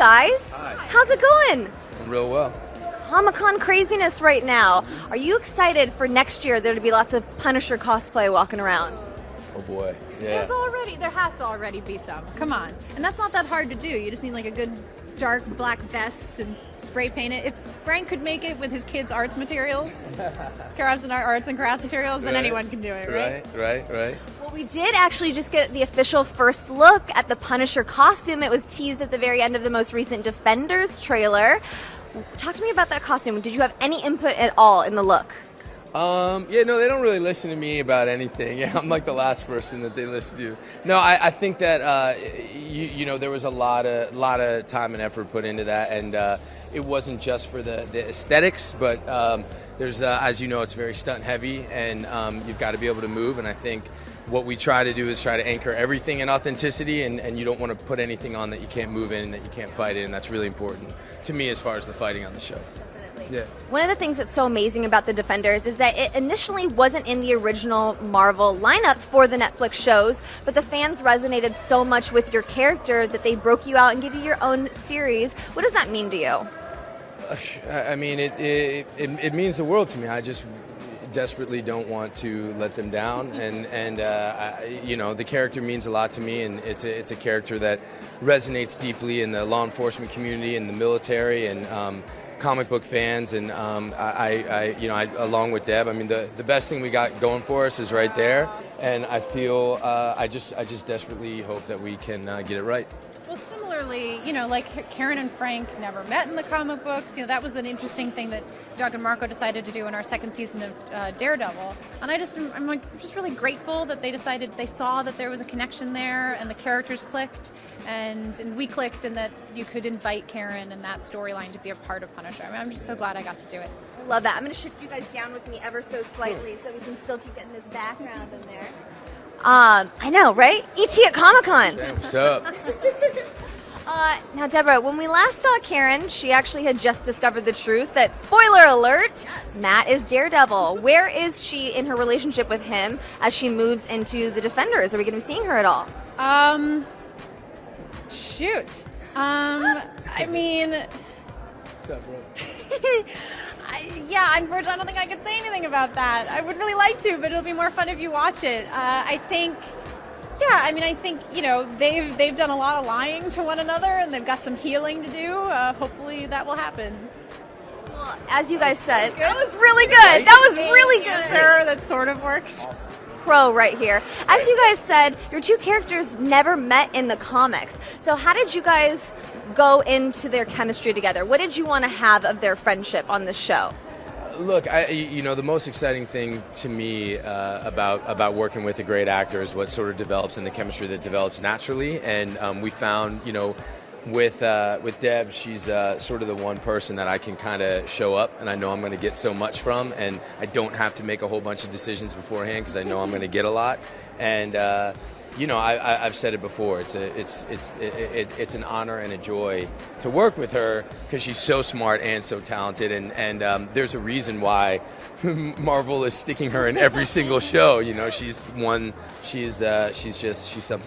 guys. Hi. How's it going? Real well. Comic-Con craziness right now. Are you excited for next year there to be lots of Punisher cosplay walking around? Oh boy. Yeah. There has to already be some. Come on. And that's not that hard to do. You just need like a good dark black vest and spray paint it. If Frank could make it with his kids' arts materials, arts and crafts materials, then anyone can do it, right? Right. Well, we did actually just get the official first look at the Punisher costume. It was teased at the very end of the most recent Defenders trailer. Talk to me about that costume. Did you have any input at all in the look? Yeah, no, they don't really listen to me about anything. Yeah, I'm like the last person that they listen to. No, I think that you know there was a lot of time and effort put into that, and it wasn't just for the aesthetics, but there's as you know, it's very stunt heavy, and you've got to be able to move. And I think what we try to do is try to anchor everything in authenticity, and you don't want to put anything on that you can't move in, that you can't fight in, and that's really important to me as far as the fighting on the show. Yeah. One of the things that's so amazing about the Defenders is that it initially wasn't in the original Marvel lineup for the Netflix shows, but the fans resonated so much with your character that they broke you out and give you your own series. What does that mean to you? I mean, it means the world to me. I just desperately don't want to let them down, and you know, the character means a lot to me, and it's a character that resonates deeply in the law enforcement community and the military and comic book fans, and I along with Deb, I mean, the best thing we got going for us is right there, and I feel I just desperately hope that we can get it right. Well, similarly, you know, like Karen and Frank never met in the comic books. You know, that was an interesting thing that Doug and Marco decided to do in our second season of Daredevil. And I'm like just really grateful that they saw that there was a connection there, and the characters clicked, and we clicked, and that you could invite Karen and that storyline to be a part of Punisher. I mean, I'm just so glad I got to do it. I love that. I'm going to shift you guys down with me ever so slightly so we can still keep getting this background in there. I know, right? E.T. at Comic-Con. Hey, what's up? Now, Deborah, when we last saw Karen, she actually had just discovered the truth that, spoiler alert, Matt is Daredevil. Where is she in her relationship with him as she moves into the Defenders? Are we going to be seeing her at all? Shoot. I mean... What's up, bro? I don't think I could say anything about that. I would really like to, but it'll be more fun if you watch it. I think, you know, they've done a lot of lying to one another, and they've got some healing to do. Hopefully that will happen. Well, as you guys said, that was really good. That was really good. Answer that sort of works. Pro right here. As you guys said, your two characters never met in the comics. So how did you guys go into their chemistry together? What did you want to have of their friendship on the show? Look, you know, the most exciting thing to me about working with a great actor is what sort of develops in the chemistry that develops naturally. And we found, you know, with Deb, she's sort of the one person that I can kind of show up, and I know I'm going to get so much from, and I don't have to make a whole bunch of decisions beforehand because I know I'm going to get a lot. And you know, I've said it before. It's an honor and a joy to work with her because she's so smart and so talented, and there's a reason why Marvel is sticking her in every single show. You know, she's something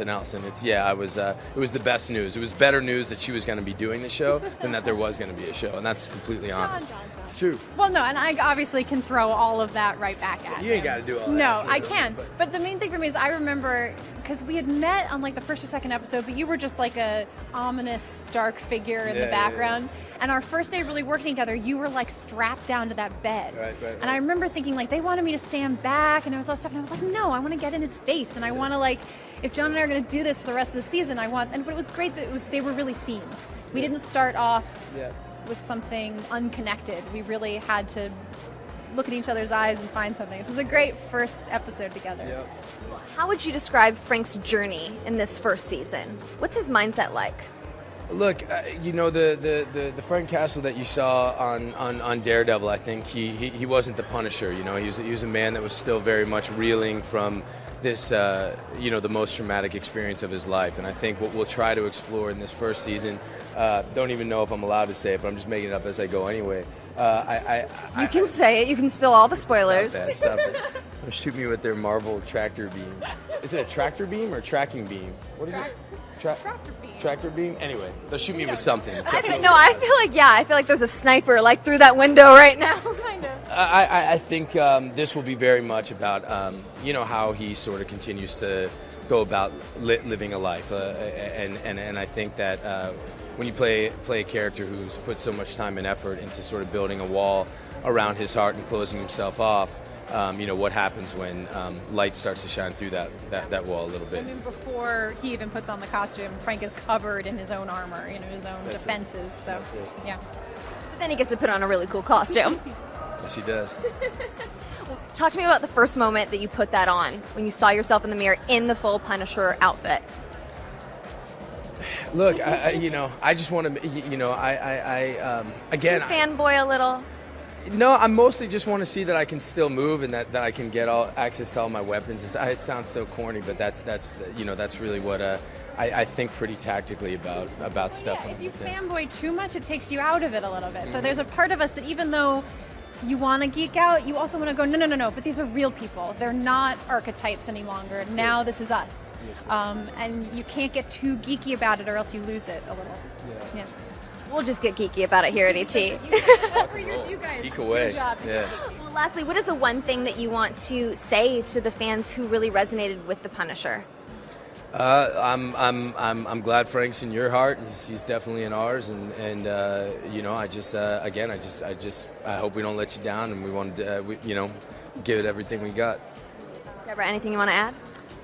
else, and it was the best news. It was better news that she was going to be doing the show than that there was going to be a show, and that's completely honest. It's true. Well, no, and I obviously can throw all of that right back at you. Ain't got to do all that. No, I can. But the main thing for me is I remember, because we had met on like the first or second episode, but you were just like a ominous dark figure in the background. Yeah. And our first day really working together, you were like strapped down to that bed. Right. And I remember thinking like they wanted me to stand back, and there was all this stuff, and I was like, no, I want to get in his face, and I want to like, if Jon and I are going to do this for the rest of the season, but it was great that they were really scenes. We didn't start off with something unconnected. We really had to look at each other's eyes and find something. This was a great first episode together. Yep. How would you describe Frank's journey in this first season? What's his mindset like? Look, you know, the Frank Castle that you saw on Daredevil, I think he wasn't the Punisher. You know, he was a man that was still very much reeling from this, you know, the most traumatic experience of his life. And I think what we'll try to explore in this first season, don't even know if I'm allowed to say it, but I'm just making it up as I go anyway. You can say it. You can spill all the spoilers. Stop it. Shoot me with their Marvel tractor beam. Is it a tractor beam or tracking beam? What is it? Tractor beam. Anyway, they'll shoot me with something. I feel like there's a sniper like through that window right now. Kind of. I think this will be very much about how he sort of continues to go about living a life, and I think that when you play a character who's put so much time and effort into sort of building a wall around his heart and closing himself off, what happens when light starts to shine through that wall a little bit. I mean, before he even puts on the costume, Frank is covered in his own armor, his own defenses. So, yeah. But then he gets to put on a really cool costume. Yes, he does. Talk to me about the first moment that you put that on, when you saw yourself in the mirror in the full Punisher outfit. Look, I just want to, again. Fanboy a little. No, I mostly just want to see that I can still move and that I can get access to all my weapons. It sounds so corny, but that's really what I think pretty tactically about stuff. Yeah, if you fanboy too much, it takes you out of it a little bit. So there's a part of us that even though you want to geek out, you also want to go, no, but these are real people. They're not archetypes any longer. Now this is us. And you can't get too geeky about it or else you lose it a little. Yeah. We'll just get geeky about it here at ET. You guys. Geek away. Yeah. Well, lastly, what is the one thing that you want to say to the fans who really resonated with the Punisher? I'm glad Frank's in your heart. He's definitely in ours, and I hope we don't let you down, and we want to give it everything we got. Deborah, anything you want to add?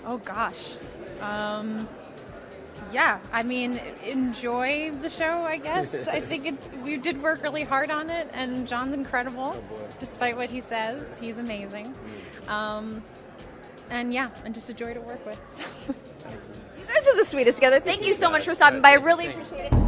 Oh gosh. Yeah, I mean, enjoy the show, I guess. I think we did work really hard on it, and Jon's incredible, despite what he says. He's amazing. And just a joy to work with. You guys are the sweetest together. Thank you so much for stopping by. I really appreciate it.